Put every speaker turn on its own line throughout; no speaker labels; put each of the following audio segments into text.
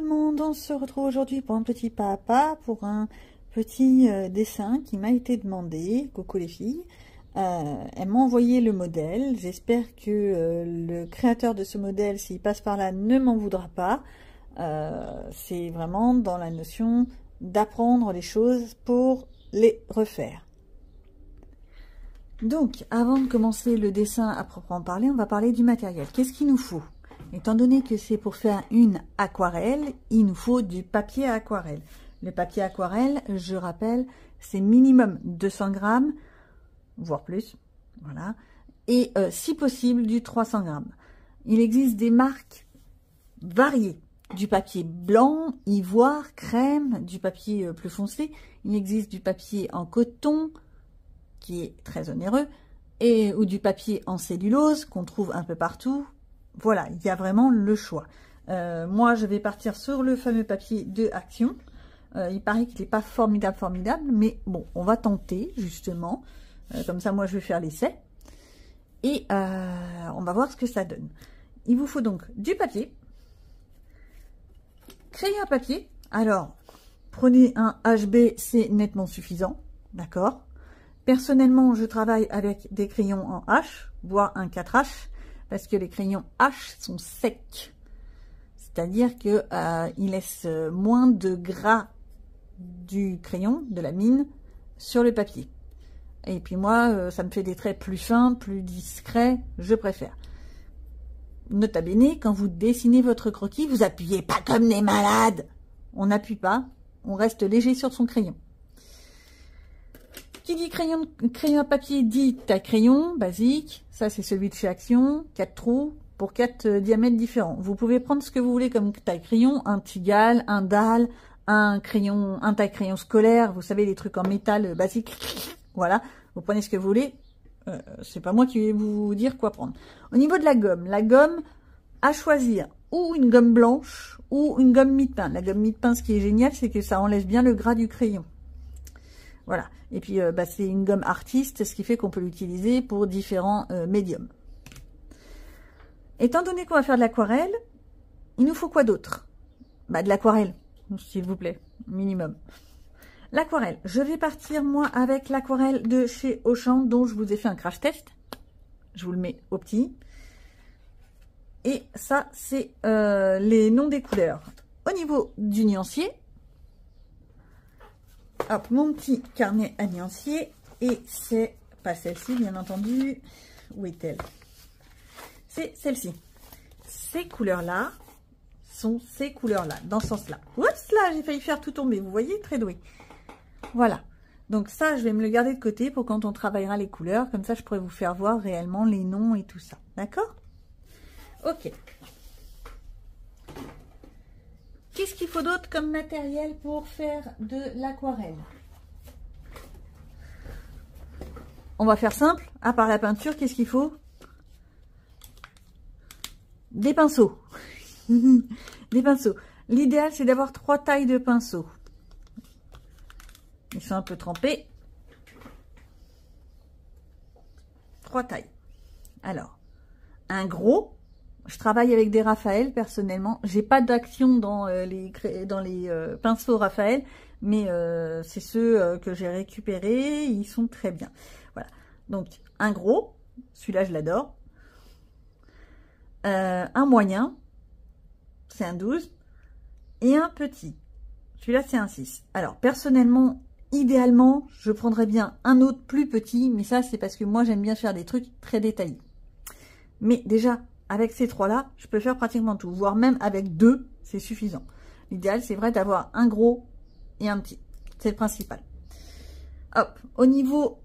le monde, on se retrouve aujourd'hui pour un petit pas à pas, pour un petit dessin qui m'a été demandé. Coucou les filles, elles m'ont envoyé le modèle, j'espère que le créateur de ce modèle, s'il passe par là, ne m'en voudra pas. C'est vraiment dans la notion d'apprendre les choses pour les refaire. Donc, avant de commencer le dessin à proprement parler, on va parler du matériel. Qu'est-ce qu'il nous faut? Étant donné que c'est pour faire une aquarelle, il nous faut du papier à aquarelle. Le papier aquarelle, je rappelle, c'est minimum 200 grammes, voire plus, voilà, et si possible du 300 grammes. Il existe des marques variées, du papier blanc, ivoire, crème, du papier plus foncé. Il existe du papier en coton, qui est très onéreux, ou du papier en cellulose, qu'on trouve un peu partout. Voilà, il y a vraiment le choix. Moi, je vais partir sur le fameux papier de Action. Il paraît qu'il n'est pas formidable, mais bon, on va tenter, justement. Comme ça, moi, je vais faire l'essai. Et on va voir ce que ça donne. Il vous faut donc du papier. Crayon à papier. Alors, prenez un HB, c'est nettement suffisant. D'accord? Personnellement, je travaille avec des crayons en H, voire un 4H, parce que les crayons H sont secs. C'est-à-dire que ils laissent moins de gras du crayon, de la mine, sur le papier. Et puis moi, ça me fait des traits plus fins, plus discrets, je préfère. Nota bene, quand vous dessinez votre croquis, vous appuyez pas comme des malades. On n'appuie pas, on reste léger sur son crayon. Qui dit crayon à papier dit taille crayon, basique. Ça, c'est celui de chez Action, 4 trous pour 4 diamètres différents. Vous pouvez prendre ce que vous voulez comme taille crayon, un Tigal, un dalle, un taille crayon scolaire, vous savez, les trucs en métal basique. Voilà, vous prenez ce que vous voulez. C'est pas moi qui vais vous dire quoi prendre. Au niveau de la gomme à choisir ou une gomme blanche ou une gomme mie-de-pain. La gomme mie-de-pain, ce qui est génial, c'est que ça enlève bien le gras du crayon. Voilà, et puis c'est une gomme artiste, ce qui fait qu'on peut l'utiliser pour différents médiums. Étant donné qu'on va faire de l'aquarelle, il nous faut quoi d'autre? De l'aquarelle, s'il vous plaît, minimum. L'aquarelle, je vais partir moi avec l'aquarelle de chez Auchan, dont je vous ai fait un crash test. Je vous le mets au petit. Et ça, c'est les noms des couleurs. Au niveau du nuancier, hop, mon petit carnet à nuancier, et c'est pas celle-ci, bien entendu. Où est-elle? C'est celle-ci. Ces couleurs-là sont ces couleurs-là, dans ce sens-là. Oups, là, j'ai failli faire tout tomber, vous voyez, très doué. Voilà. Donc ça, je vais me le garder de côté pour quand on travaillera les couleurs. Comme ça, je pourrai vous faire voir réellement les noms et tout ça. D'accord? Ok. Qu'est-ce qu'il faut d'autre comme matériel pour faire de l'aquarelle? On va faire simple. À part la peinture, qu'est-ce qu'il faut? Des pinceaux. Des pinceaux. L'idéal, c'est d'avoir 3 tailles de pinceaux. Ils sont un peu trempés. 3 tailles. Alors, un gros. Je travaille avec des Raphaël personnellement. J'ai pas d'Action dans les pinceaux Raphaël, mais c'est ceux que j'ai récupérés. Ils sont très bien. Voilà. Donc un gros, celui-là je l'adore. Un moyen, c'est un 12, et un petit. Celui-là c'est un 6. Alors personnellement, idéalement, je prendrais bien un autre plus petit, mais ça c'est parce que moi j'aime bien faire des trucs très détaillés. Mais déjà, avec ces 3-là, je peux faire pratiquement tout, voire même avec 2, c'est suffisant. L'idéal, c'est vrai d'avoir un gros et un petit. C'est le principal. Hop, au niveau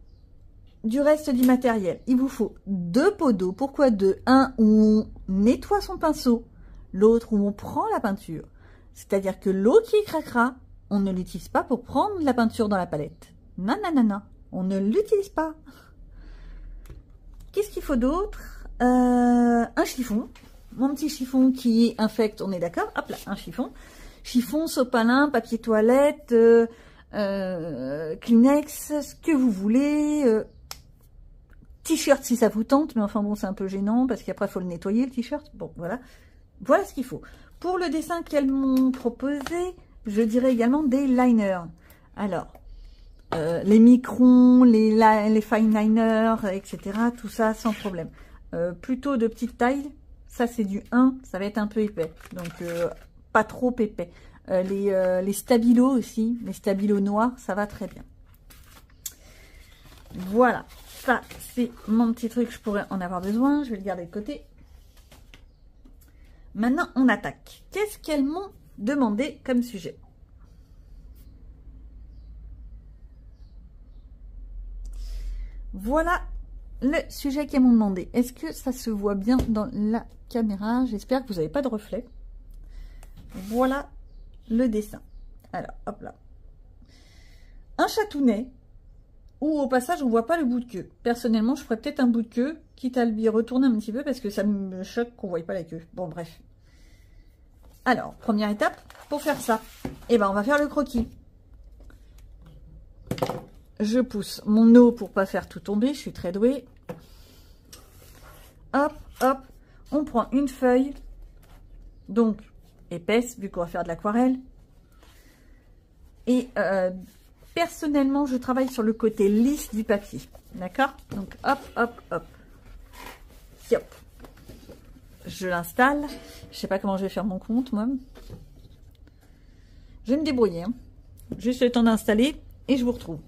du reste du matériel, il vous faut 2 pots d'eau. Pourquoi 2? Un où on nettoie son pinceau, l'autre où on prend la peinture. C'est-à-dire que l'eau qui craquera, on ne l'utilise pas pour prendre la peinture dans la palette. Non, non, non, non, on ne l'utilise pas. Qu'est-ce qu'il faut d'autre? Un chiffon, mon petit chiffon qui est infect, on est d'accord? Hop là, un chiffon. Chiffon, sopalin, papier toilette, Kleenex, ce que vous voulez. T-shirt si ça vous tente, mais enfin bon, c'est un peu gênant parce qu'après il faut le nettoyer le t-shirt. Bon, voilà. Voilà ce qu'il faut. Pour le dessin qu'elles m'ont proposé, je dirais également des liners. Alors, les microns, les fine liners, etc. Tout ça sans problème. Plutôt de petite taille. Ça, c'est du 1. Ça va être un peu épais. Donc, pas trop épais. Les stabilos aussi. Les stabilos noirs, ça va très bien. Voilà. Ça, c'est mon petit truc. Je pourrais en avoir besoin. Je vais le garder de côté. Maintenant, on attaque. Qu'est-ce qu'elles m'ont demandé comme sujet? Voilà le sujet qu'elles m'ont demandé. Est-ce que ça se voit bien dans la caméra? J'espère que vous n'avez pas de reflet. Voilà le dessin. Alors, hop là. Un chatounet où au passage on voit pas le bout de queue. Personnellement, je ferais peut-être un bout de queue, quitte à le retourner un petit peu parce que ça me choque qu'on ne voit pas la queue. Bon, bref. Alors, première étape, pour faire ça, eh ben, on va faire le croquis. Je pousse mon eau pour pas faire tout tomber, je suis très douée. Hop, hop, on prend une feuille, donc épaisse, vu qu'on va faire de l'aquarelle. Et personnellement, je travaille sur le côté lisse du papier. D'accord? Donc, hop, hop, hop. Hop. Je l'installe. Je sais pas comment je vais faire mon compte, moi. Je vais me débrouiller. Hein. Juste le temps d'installer et je vous retrouve.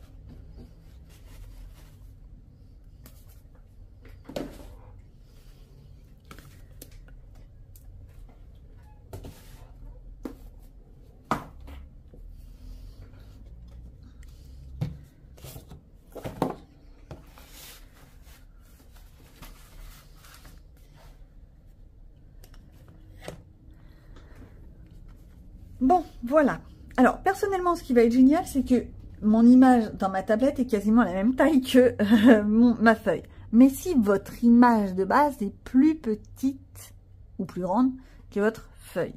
Bon, voilà. Alors, personnellement, ce qui va être génial, c'est que mon image dans ma tablette est quasiment la même taille que ma feuille. Mais si votre image de base est plus petite ou plus grande que votre feuille,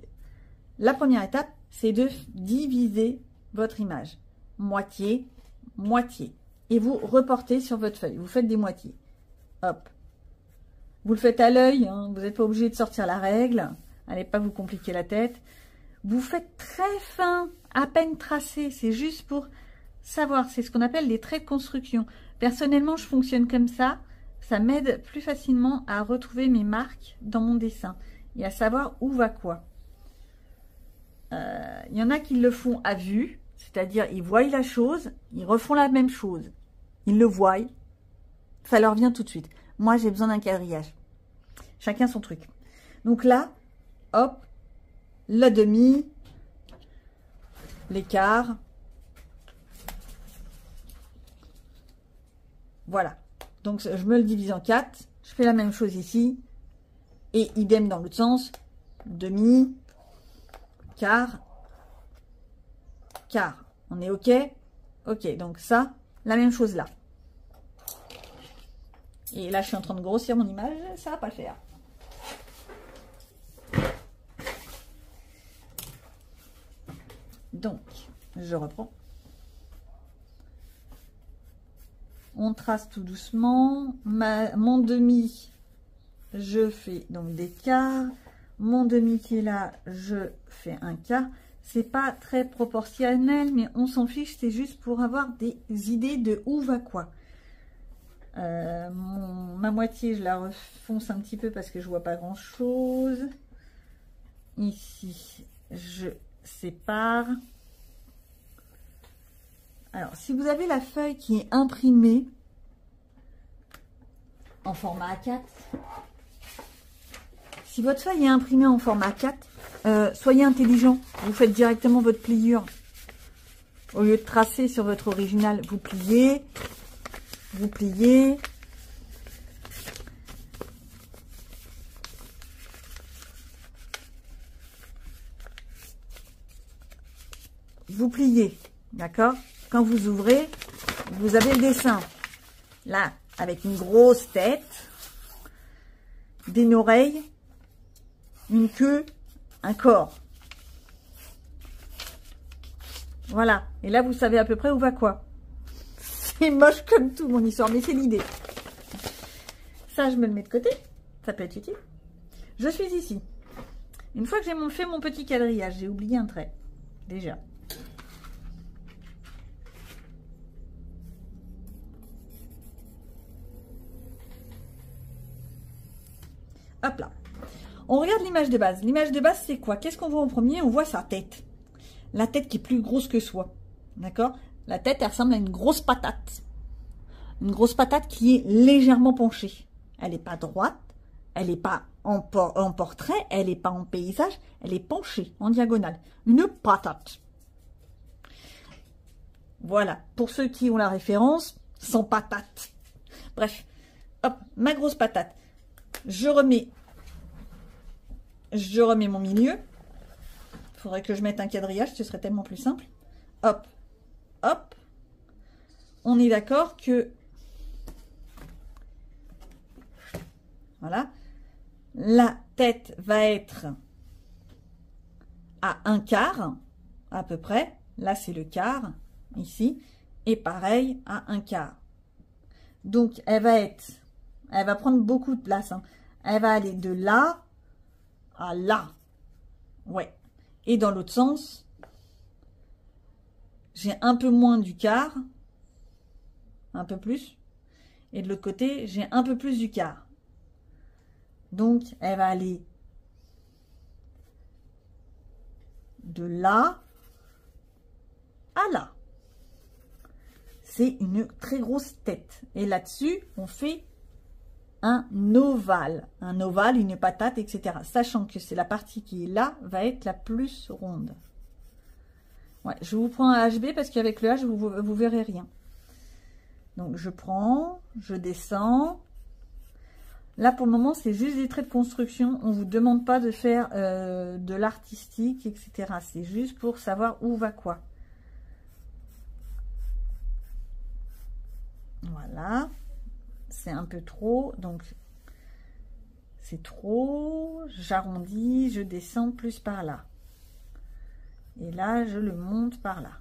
la première étape, c'est de diviser votre image. Moitié, moitié. Et vous reportez sur votre feuille. Vous faites des moitiés. Hop. Vous le faites à l'œil. Hein. Vous n'êtes pas obligé de sortir la règle. Allez pas vous compliquer la tête. Vous faites très fin, à peine tracé. C'est juste pour savoir. C'est ce qu'on appelle les traits de construction. Personnellement, je fonctionne comme ça. Ça m'aide plus facilement à retrouver mes marques dans mon dessin. Et à savoir où va quoi. Il y en a qui le font à vue. C'est-à-dire, ils voient la chose. Ils refont la même chose. Ils le voient. Ça leur vient tout de suite. Moi, j'ai besoin d'un quadrillage. Chacun son truc. Donc là, hop. La demi, l'écart, voilà. Donc, je me le divise en 4. Je fais la même chose ici. Et idem dans l'autre sens. Demi, quart, quart. On est OK? OK, donc ça, la même chose là. Et là, je suis en train de grossir mon image. Ça va pas le faire. Donc, je reprends. On trace tout doucement. Mon demi, je fais donc des quarts. Mon demi qui est là, je fais un quart. C'est pas très proportionnel, mais on s'en fiche. C'est juste pour avoir des idées de où va quoi. Ma moitié, je la refonce un petit peu parce que je vois pas grand chose. Ici, je sépare. Alors, si vous avez la feuille qui est imprimée en format A4, si votre feuille est imprimée en format A4, soyez intelligent. Vous faites directement votre pliure. Au lieu de tracer sur votre original, vous pliez. Vous pliez. Vous pliez, d'accord? Quand vous ouvrez, vous avez le dessin. Là, avec une grosse tête, des oreilles, une queue, un corps. Voilà. Et là, vous savez à peu près où va quoi. C'est moche comme tout, mon histoire, mais c'est l'idée. Ça, je me le mets de côté. Ça peut être utile. Je suis ici. Une fois que j'ai fait mon petit quadrillage, j'ai oublié un trait, déjà. Hop là. On regarde l'image de base. L'image de base, c'est quoi? Qu'est-ce qu'on voit en premier? On voit sa tête. La tête qui est plus grosse que soi. D'accord? La tête, elle ressemble à une grosse patate. Une grosse patate qui est légèrement penchée. Elle n'est pas droite. Elle n'est pas en portrait. Elle n'est pas en paysage. Elle est penchée en diagonale. Une patate. Voilà. Pour ceux qui ont la référence, sans patate. Bref. Hop, ma grosse patate. Je remets mon milieu. Il faudrait que je mette un quadrillage, ce serait tellement plus simple. Hop, hop. On est d'accord que... Voilà. La tête va être à un quart, à peu près. Là, c'est le quart, ici. Et pareil, à un quart. Donc, elle va prendre beaucoup de place. Hein. Elle va aller de là à là. Ouais. Et dans l'autre sens, j'ai un peu moins du quart. Un peu plus. Et de l'autre côté, j'ai un peu plus du quart. Donc, elle va aller de là à là. C'est une très grosse tête. Et là-dessus, on fait un ovale. Un ovale, une patate, etc. Sachant que c'est la partie qui est là, va être la plus ronde. Ouais, je vous prends un HB parce qu'avec le H, vous verrez rien. Donc, je prends, je descends. Là, pour le moment, c'est juste des traits de construction. On ne vous demande pas de faire de l'artistique, etc. C'est juste pour savoir où va quoi. Voilà. C'est un peu trop. Donc, c'est trop. J'arrondis, je descends plus par là. Et là, je le monte par là.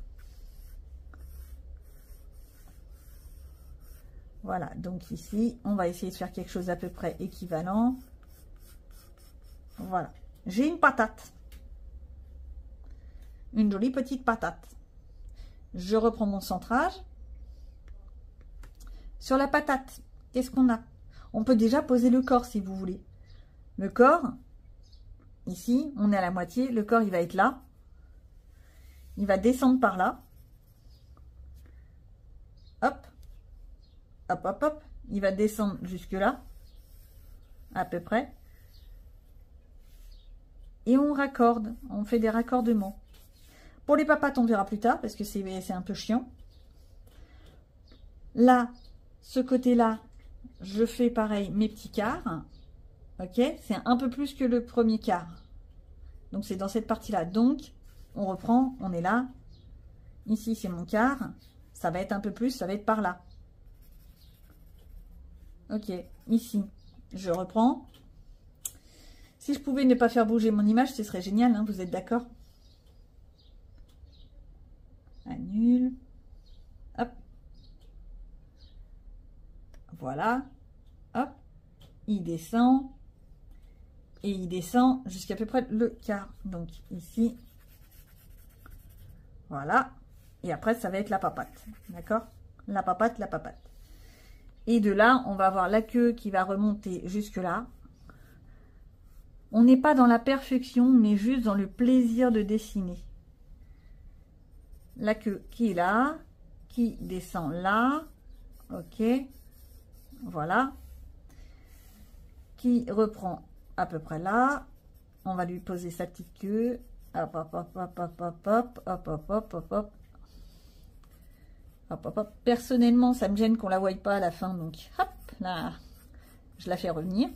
Voilà, donc ici, on va essayer de faire quelque chose à peu près équivalent. Voilà. J'ai une patate. Une jolie petite patate. Je reprends mon centrage. Sur la patate, qu'est-ce qu'on a? On peut déjà poser le corps si vous voulez. Le corps, ici, on est à la moitié. Le corps, il va être là. Il va descendre par là. Hop. Hop, hop, hop. Il va descendre jusque là. À peu près. Et on raccorde. On fait des raccordements. Pour les papates, on verra plus tard parce que c'est un peu chiant. Là, ce côté-là, je fais pareil mes petits quarts. Ok, c'est un peu plus que le premier quart. Donc, c'est dans cette partie-là. Donc, on reprend, on est là. Ici, c'est mon quart. Ça va être un peu plus, ça va être par là. Ok, ici, je reprends. Si je pouvais ne pas faire bouger mon image, ce serait génial, hein, vous êtes d'accord? Annule. Hop. Voilà. Hop. Il descend. Et il descend jusqu'à peu près le quart. Donc ici. Voilà. Et après, ça va être la papate. D'accord? La papate, la papate. Et de là, on va avoir la queue qui va remonter jusque là. On n'est pas dans la perfection, mais juste dans le plaisir de dessiner. La queue qui est là, qui descend là. Ok. Voilà. Qui reprend à peu près là. On va lui poser sa petite queue. Hop, hop, hop, hop, hop, hop, hop, hop, hop, hop, hop, hop. Hop, hop, hop. Personnellement, ça me gêne qu'on la voie pas à la fin, donc hop, là, je la fais revenir.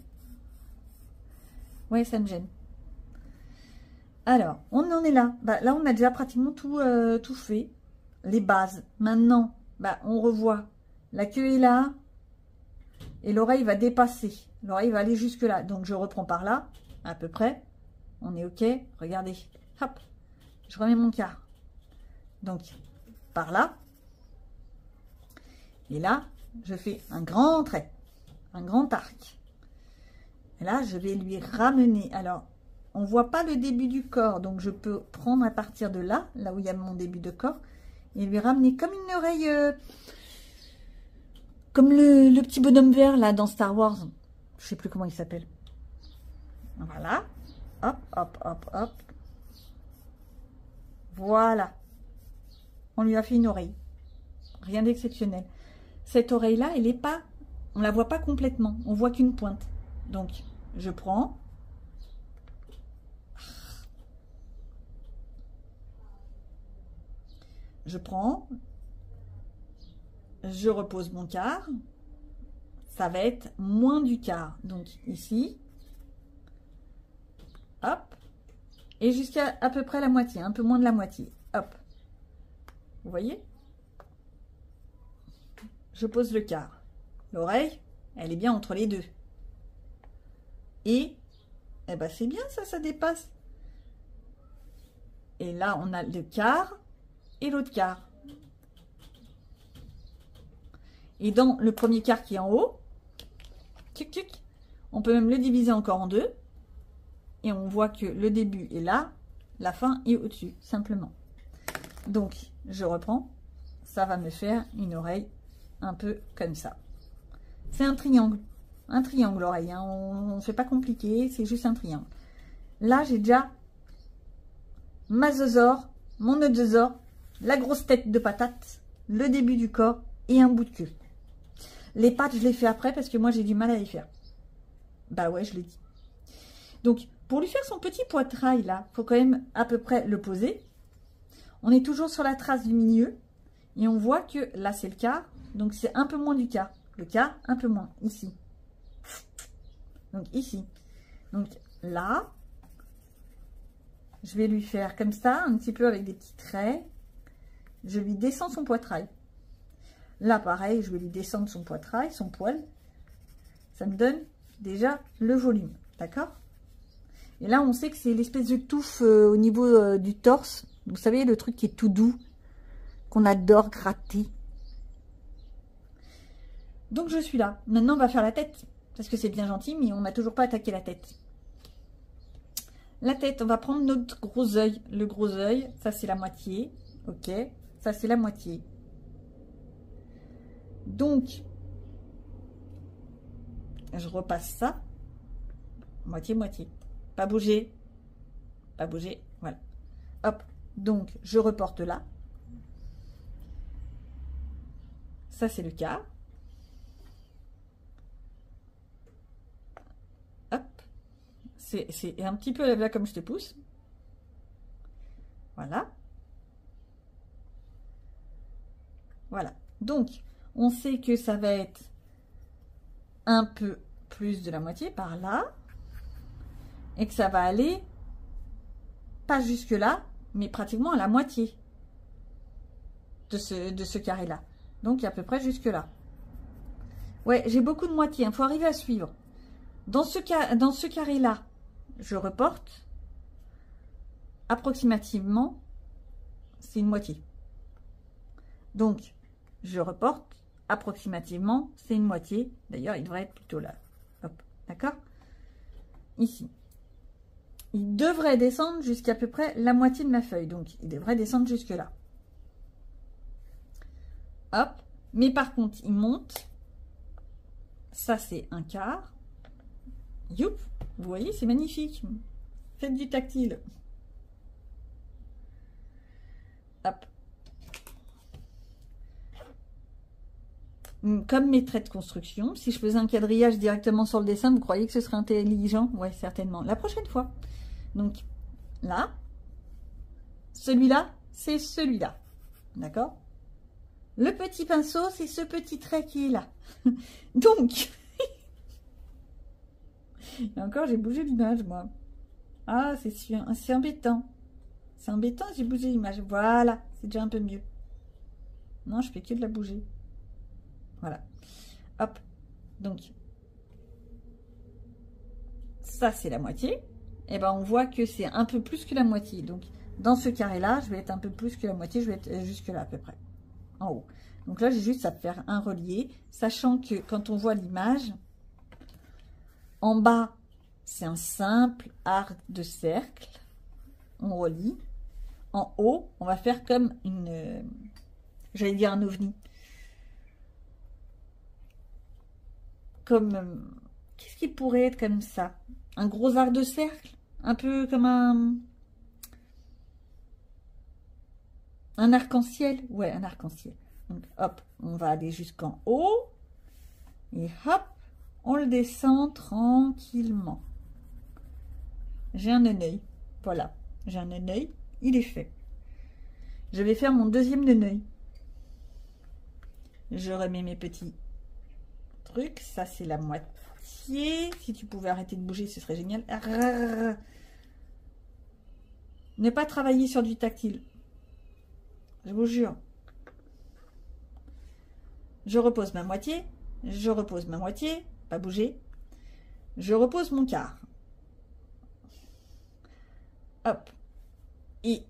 Ouais, ça me gêne. Alors, on en est là. Bah, là, on a déjà pratiquement tout fait. Les bases. Maintenant, bah, on revoit. La queue est là. Et l'oreille va dépasser. L'oreille va aller jusque là. Donc, je reprends par là, à peu près. On est OK. Regardez. Hop. Je remets mon quart. Donc, par là. Et là, je fais un grand trait, un grand arc. Et là, je vais lui ramener. Alors, on voit pas le début du corps. Donc, je peux prendre à partir de là, là où il y a mon début de corps, et lui ramener comme une oreille, comme le petit bonhomme vert, là, dans Star Wars. Je sais plus comment il s'appelle. Voilà. Hop, hop, hop, hop. Voilà. On lui a fait une oreille. Rien d'exceptionnel. Cette oreille-là, elle est pas... On la voit pas complètement. On voit qu'une pointe. Donc, je prends... Je prends... Je repose mon quart. Ça va être moins du quart. Donc, ici... Hop. Et jusqu'à à peu près la moitié. Un peu moins de la moitié. Hop. Vous voyez? Je pose le quart. L'oreille, elle est bien entre les deux. Et, eh ben c'est bien ça, ça dépasse. Et là, on a le quart et l'autre quart. Et dans le premier quart qui est en haut, tic, tic, on peut même le diviser encore en deux. Et on voit que le début est là, la fin est au-dessus, simplement. Donc, je reprends. Ça va me faire une oreille un peu comme ça. C'est un triangle. Un triangle, l'oreille. Hein. On ne fait pas compliqué, c'est juste un triangle. Là, j'ai déjà ma zozore, mon odosaure, la grosse tête de patate, le début du corps et un bout de queue. Les pattes, je les fais après parce que moi, j'ai du mal à les faire. Bah ouais, je l'ai dit. Donc, pour lui faire son petit poitrail, là, il faut quand même à peu près le poser. On est toujours sur la trace du milieu. Et on voit que là, c'est le quart. Donc, c'est un peu moins du quart. Le quart, un peu moins. Ici. Donc, ici. Donc, là, je vais lui faire comme ça, un petit peu avec des petits traits. Je lui descends son poitrail. Là, pareil, je vais lui descendre son poitrail, son poil. Ça me donne déjà le volume. D'accord ? Et là, on sait que c'est l'espèce de touffe au niveau du torse. Vous savez, le truc qui est tout doux, qu'on adore gratter. Donc, je suis là. Maintenant, on va faire la tête. Parce que c'est bien gentil, mais on n'a toujours pas attaqué la tête. La tête, on va prendre notre gros œil. Le gros œil, ça, c'est la moitié. Ok, ça, c'est la moitié. Donc, je repasse ça. Moitié, moitié. Pas bouger. Pas bouger. Voilà. Hop. Donc, je reporte là. Ça, c'est le quart. Hop. C'est un petit peu là comme je te pousse. Voilà. Voilà. Donc, on sait que ça va être un peu plus de la moitié par là. Et que ça va aller, pas jusque là, mais pratiquement à la moitié de ce carré-là. Donc, à peu près jusque là. Ouais, j'ai beaucoup de moitié. Il faut arriver à suivre. Dans ce carré-là, je reporte. Approximativement, c'est une moitié. Donc, je reporte. Approximativement, c'est une moitié. D'ailleurs, il devrait être plutôt là. Hop, d'accord ? Ici. Il devrait descendre jusqu'à peu près la moitié de ma feuille. Donc, il devrait descendre jusque là. Hop. Mais par contre, il monte. Ça, c'est un quart. Youp. Vous voyez, c'est magnifique. Faites du tactile. Hop. Comme mes traits de construction, si je faisais un quadrillage directement sur le dessin, vous croyez que ce serait intelligent? Ouais, certainement. La prochaine fois. Donc, là, celui-là, c'est celui-là. D'accord? Le petit pinceau, c'est ce petit trait qui est là. Donc, et encore, j'ai bougé l'image, moi. Ah, c'est embêtant. C'est embêtant, j'ai bougé l'image. Voilà, c'est déjà un peu mieux. Non, je fais que de la bouger. Voilà. Hop. Donc, ça, c'est la moitié. Et ben, on voit que c'est un peu plus que la moitié. Donc, dans ce carré-là, je vais être un peu plus que la moitié. Je vais être jusque là, à peu près. En haut. Donc là, j'ai juste à faire un relié. Sachant que quand on voit l'image, en bas, c'est un simple arc de cercle. On relie. En haut, on va faire comme une... j'allais dire un ovni. Comme... qu'est-ce qui pourrait être comme ça? Un gros arc de cercle? Un peu comme un arc-en-ciel? Ouais, un arc-en-ciel. Donc, hop, on va aller jusqu'en haut. Et hop, on le descend tranquillement. J'ai un nœud. Voilà, j'ai un nœud. Il est fait. Je vais faire mon deuxième nœud. Je remets mes petits trucs. Ça, c'est la moitié. Si tu pouvais arrêter de bouger, ce serait génial. Ne pas travailler sur du tactile. Je vous jure. Je repose ma moitié. Je repose ma moitié. Pas bouger. Je repose mon quart. Hop. Et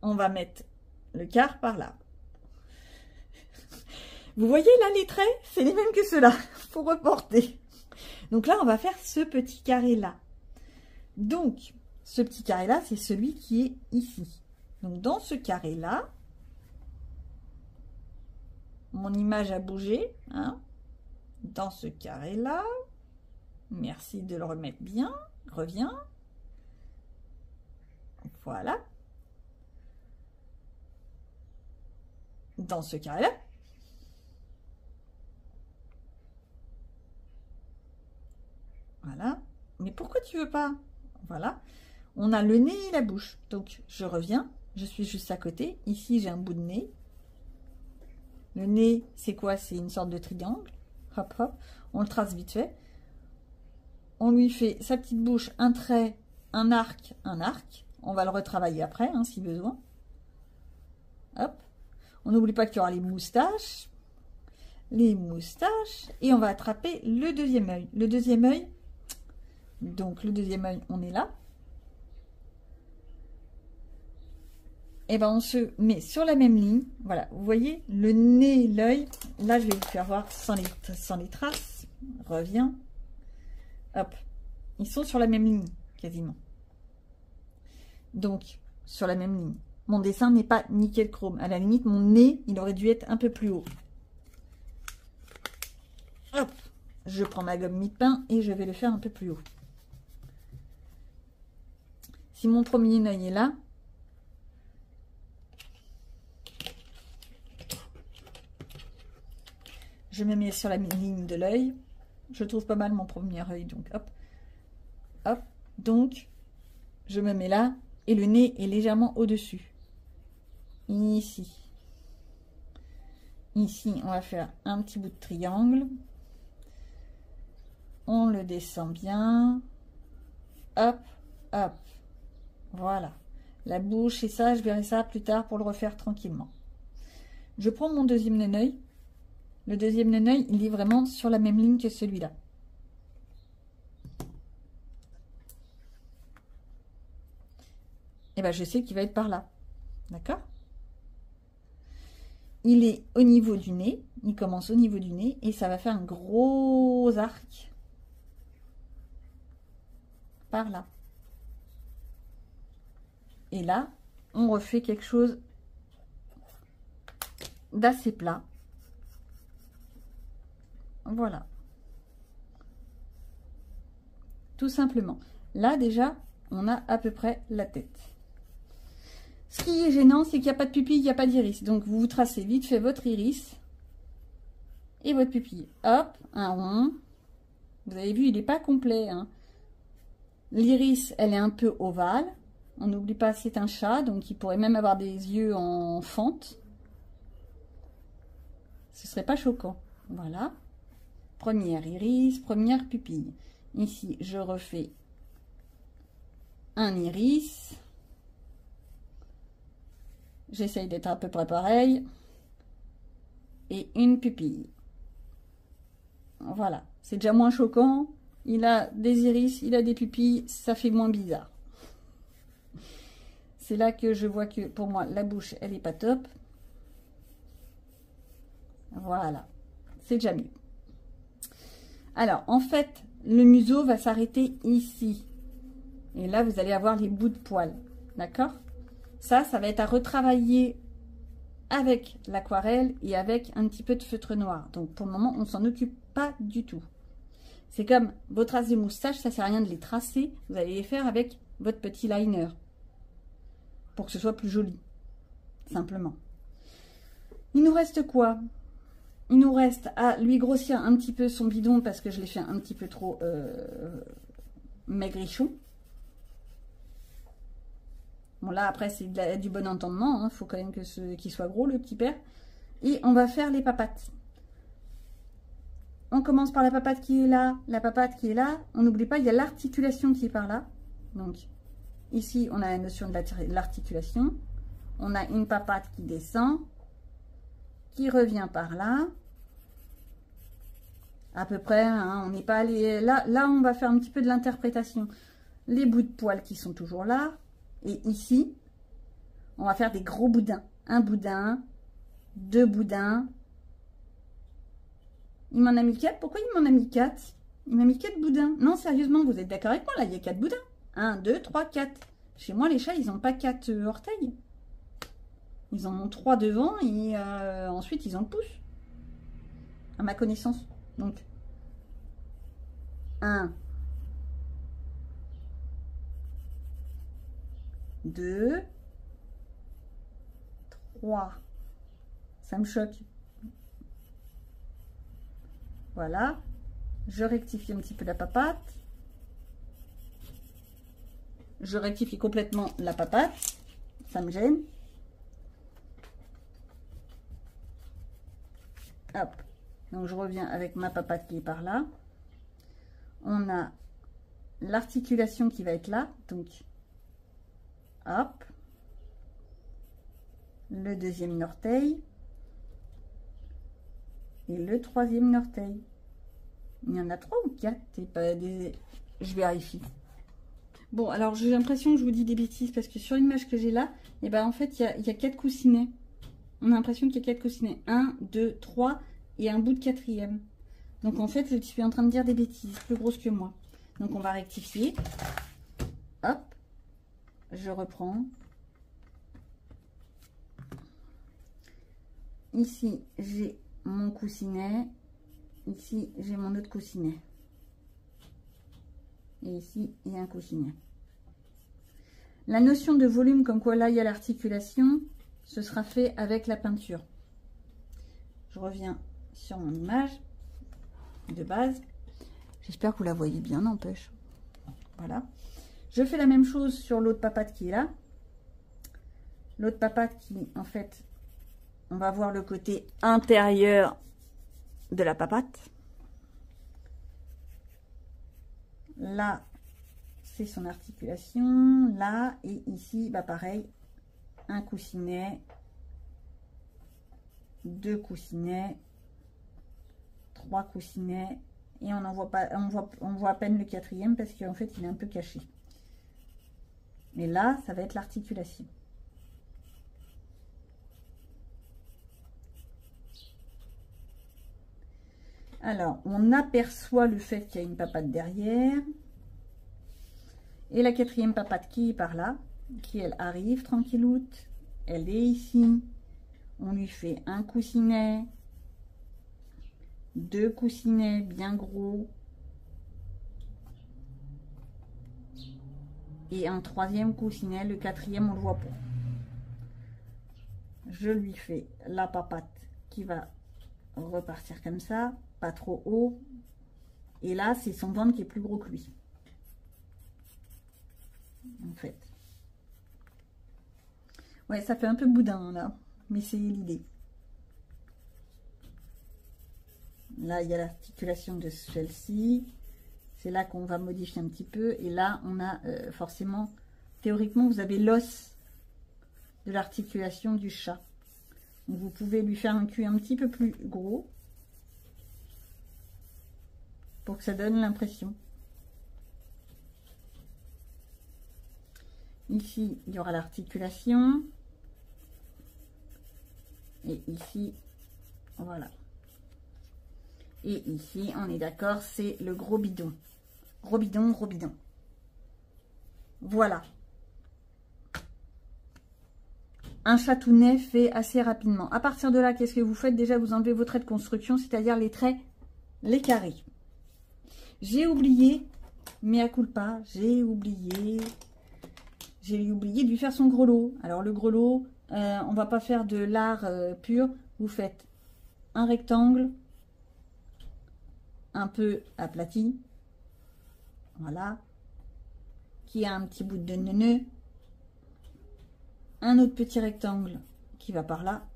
on va mettre le quart par là. Vous voyez là les traits? C'est les mêmes que ceux-là. Faut reporter. Donc là, on va faire ce petit carré-là. Donc, ce petit carré-là, c'est celui qui est ici. Donc, dans ce carré-là, mon image a bougé. Hein, dans ce carré-là, merci de le remettre bien. Reviens. Voilà. Dans ce carré-là. Voilà. Mais pourquoi tu veux pas? Voilà. On a le nez et la bouche. Donc, je reviens. Je suis juste à côté. Ici, j'ai un bout de nez. Le nez, c'est quoi? C'est une sorte de triangle. Hop, hop. On le trace vite fait. On lui fait sa petite bouche, un trait, un arc, un arc. On va le retravailler après, hein, si besoin. Hop. On n'oublie pas qu'il y aura les moustaches. Les moustaches. Et on va attraper le deuxième œil. Le deuxième œil. Donc, le deuxième œil, on est là. Et ben, on se met sur la même ligne. Voilà, vous voyez, le nez, l'œil. Là, je vais vous faire voir sans les traces. Reviens. Hop. Ils sont sur la même ligne, quasiment. Donc, sur la même ligne. Mon dessin n'est pas nickel chrome. À la limite, mon nez, il aurait dû être un peu plus haut. Hop. Je prends ma gomme mie-de-pain et je vais le faire un peu plus haut. Si mon premier œil est là, je me mets sur la ligne de l'œil. Je trouve pas mal mon premier œil, donc hop, hop. Donc, je me mets là et le nez est légèrement au-dessus. Ici. Ici, on va faire un petit bout de triangle. On le descend bien. Hop, hop. Voilà. La bouche et ça, je verrai ça plus tard pour le refaire tranquillement. Je prends mon deuxième neneuil. Le deuxième neneuil, il est vraiment sur la même ligne que celui-là. Et bien, je sais qu'il va être par là. D'accord? Il est au niveau du nez. Il commence au niveau du nez et ça va faire un gros arc par là. Et là, on refait quelque chose d'assez plat. Voilà. Tout simplement. Là, déjà, on a à peu près la tête. Ce qui est gênant, c'est qu'il n'y a pas de pupille, il n'y a pas d'iris. Donc, vous tracez vite fait votre iris et votre pupille. Hop, un rond. Vous avez vu, il n'est pas complet. Hein. L'iris, elle est un peu ovale. On n'oublie pas, c'est un chat, donc il pourrait même avoir des yeux en fente. Ce serait pas choquant. Voilà. Première iris, première pupille. Ici, je refais un iris. J'essaye d'être à peu près pareil. Et une pupille. Voilà. C'est déjà moins choquant. Il a des iris, il a des pupilles. Ça fait moins bizarre. C'est là que je vois que pour moi, la bouche, elle n'est pas top. Voilà. C'est déjà mieux. Alors, en fait, le museau va s'arrêter ici. Et là, vous allez avoir les bouts de poils. D'accord? Ça va être à retravailler avec l'aquarelle et avec un petit peu de feutre noir. Donc, pour le moment, on ne s'en occupe pas du tout. C'est comme vos traces de moustache, ça ne sert à rien de les tracer. Vous allez les faire avec votre petit liner. Pour que ce soit plus joli. Simplement. Il nous reste quoi? Il nous reste à lui grossir un petit peu son bidon parce que je l'ai fait un petit peu trop maigrichon. Bon là après c'est du bon entendement, il faut quand même qu'il soit gros le petit père. Et on va faire les papates. On commence par la papate qui est là, la papate qui est là. On n'oublie pas, il y a l'articulation qui est par là. Donc ici on a la notion de l'articulation. On a une papate qui descend, qui revient par là. À peu près, hein, on n'est pas allé... Là, on va faire un petit peu de l'interprétation. Les bouts de poils qui sont toujours là. Et ici, on va faire des gros boudins. Un boudin, deux boudins. Il m'en a mis 4. Pourquoi il m'en a mis 4? Il m'a mis 4 boudins. Non, sérieusement, vous êtes d'accord avec moi? Là, il y a 4 boudins. 1, 2, 3, 4. Chez moi, les chats, ils n'ont pas 4 orteils. Ils en ont 3 devant et ensuite, ils ont le pouce. À ma connaissance. Donc, 1, 2, 3. Ça me choque. Voilà. Je rectifie un petit peu la papate. Je rectifie complètement la papate. Ça me gêne. Hop. Donc, je reviens avec ma papate qui est par là. On a l'articulation qui va être là. Donc, hop. Le deuxième orteil. Et le troisième orteil. Il y en a 3 ou 4. Je vérifie. Bon, alors j'ai l'impression que je vous dis des bêtises parce que sur l'image que j'ai là, et ben en fait, il y a 4 coussinets. On a l'impression qu'il y a 4 coussinets. 1, 2, 3 et un bout de 4e. Donc en fait, je suis en train de dire des bêtises, plus grosses que moi. Donc on va rectifier. Hop. Je reprends. Ici, j'ai mon coussinet. Ici, j'ai mon autre coussinet. Et ici, il y a un coussinet. La notion de volume, comme quoi là, il y a l'articulation, ce sera fait avec la peinture. Je reviens sur mon image de base. J'espère que vous la voyez bien, n'empêche. Voilà. Je fais la même chose sur l'autre papate qui est là. L'autre papate qui, en fait, on va voir le côté intérieur de la papate. Là, c'est son articulation. Là et ici, bah pareil, un coussinet, 2 coussinets, 3 coussinets. Et on voit à peine le 4e parce qu'en fait, il est un peu caché. Et là, ça va être l'articulation. Alors, on aperçoit le fait qu'il y a une papate derrière. Et la 4e papate qui est par là, qui elle arrive tranquilloute. Elle est ici. On lui fait un coussinet, 2 coussinets bien gros. Et un 3e coussinet, le 4e on le voit pas. Je lui fais la papate qui va repartir comme ça, pas trop haut. Et là, c'est son ventre qui est plus gros que lui. En fait. Ouais, ça fait un peu boudin là, mais c'est l'idée. Là, il y a l'articulation de celle-ci. C'est là qu'on va modifier un petit peu. Et là, on a forcément, théoriquement, vous avez l'os de l'articulation du chat. Donc, vous pouvez lui faire un cul un petit peu plus gros pour que ça donne l'impression. Ici, il y aura l'articulation. Et ici, voilà. Et ici, on est d'accord, c'est le gros bidon. Gros bidon, gros bidon. Voilà. Un chatounet fait assez rapidement. À partir de là, qu'est-ce que vous faites? Déjà, vous enlevez vos traits de construction, c'est-à-dire les traits, les carrés. J'ai oublié, mea culpa, j'ai oublié de lui faire son grelot. Alors, le grelot, on va pas faire de l'art pur. Vous faites un rectangle, un peu aplati, voilà, qui a un petit bout de nœud, un autre petit rectangle qui va par là,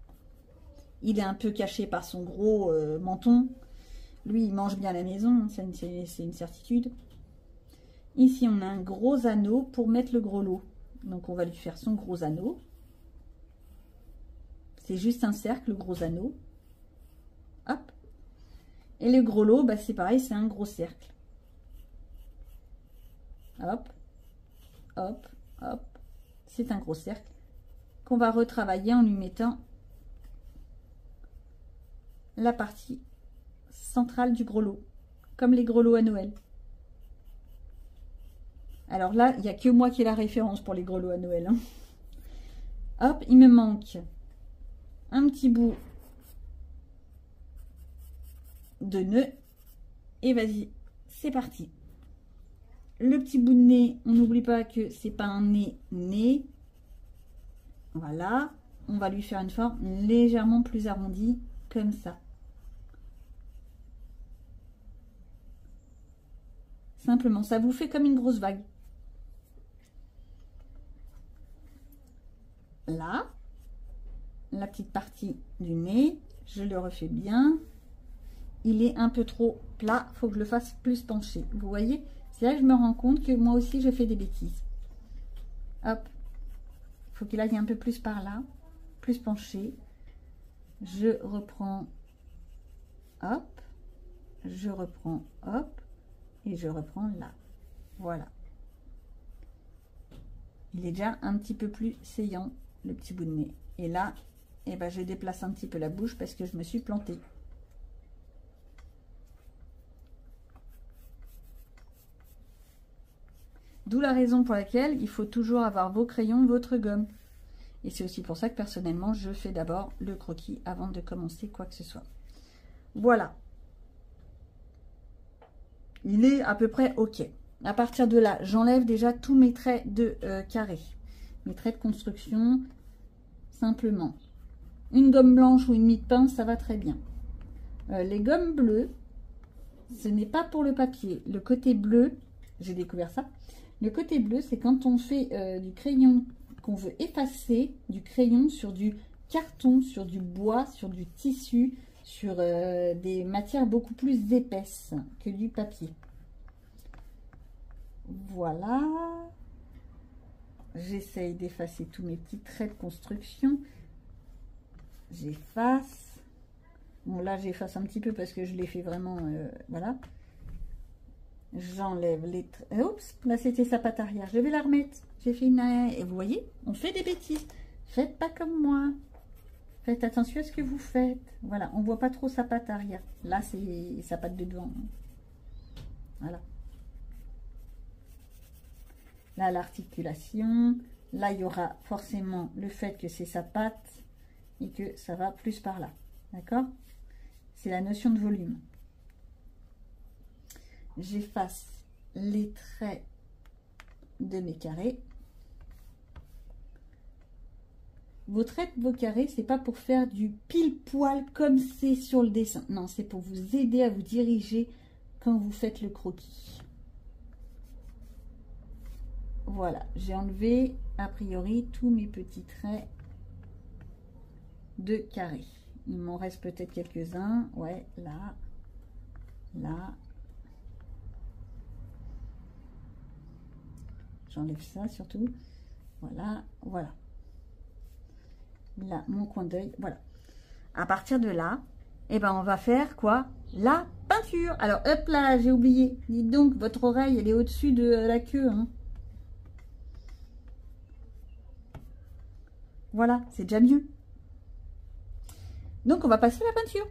il est un peu caché par son gros menton, lui il mange bien à la maison, c'est une certitude. Ici on a un gros anneau pour mettre le grelot, donc on va lui faire son gros anneau, c'est juste un cercle, le gros anneau, hop. Et le grelot, bah, c'est pareil, c'est un gros cercle. Hop, hop, hop. C'est un gros cercle qu'on va retravailler en lui mettant la partie centrale du grelot, comme les grelots à Noël. Alors là, il n'y a que moi qui ai la référence pour les grelots à Noël. Hein. Hop, il me manque un petit bout de nœud et vas-y, c'est parti. Le petit bout de nez, on n'oublie pas que c'est pas un nez. Voilà, on va lui faire une forme légèrement plus arrondie comme ça. Simplement, ça vous fait comme une grosse vague. Là, la petite partie du nez, je le refais bien. Il est un peu trop plat, il faut que je le fasse plus penché. Vous voyez, c'est là que je me rends compte que moi aussi je fais des bêtises. Hop, il faut qu'il aille un peu plus par là, plus penché. Je reprends, hop, je reprends, hop, et je reprends là. Voilà. Il est déjà un petit peu plus saillant, le petit bout de nez. Et là, eh ben, je déplace un petit peu la bouche parce que je me suis plantée. D'où la raison pour laquelle il faut toujours avoir vos crayons, votre gomme. Et c'est aussi pour ça que personnellement, je fais d'abord le croquis avant de commencer quoi que ce soit. Voilà. Il est à peu près OK. À partir de là, j'enlève déjà tous mes traits de carré. Mes traits de construction, simplement. Une gomme blanche ou une mie de pain, ça va très bien. Les gommes bleues, ce n'est pas pour le papier. Le côté bleu, j'ai découvert ça. Le côté bleu, c'est quand on fait du crayon, qu'on veut effacer du crayon sur du carton, sur du bois, sur du tissu, sur des matières beaucoup plus épaisses que du papier. Voilà. J'essaye d'effacer tous mes petits traits de construction. J'efface. Bon, là, j'efface un petit peu parce que je l'ai fait vraiment... voilà. J'enlève les traits. Oups, là c'était sa patte arrière. Je vais la remettre. J'ai fait une... Et vous voyez, on fait des bêtises. Faites pas comme moi. Faites attention à ce que vous faites. Voilà, on voit pas trop sa patte arrière. Là, c'est sa patte de devant. Voilà. Là, l'articulation. Là, il y aura forcément le fait que c'est sa patte et que ça va plus par là. D'accord? C'est la notion de volume. J'efface les traits de mes carrés. Vos traits de vos carrés, c'est pas pour faire du pile poil comme c'est sur le dessin. Non, c'est pour vous aider à vous diriger quand vous faites le croquis. Voilà, j'ai enlevé a priori tous mes petits traits de carré. Il m'en reste peut-être quelques-uns. Ouais, là, là. J'enlève ça surtout. Voilà, voilà. Là, mon coin d'œil, voilà. À partir de là, eh ben, on va faire quoi? La peinture. Alors, hop là, j'ai oublié. Dites donc, votre oreille, elle est au-dessus de la queue. Hein. Voilà, c'est déjà mieux. Donc, on va passer à la peinture.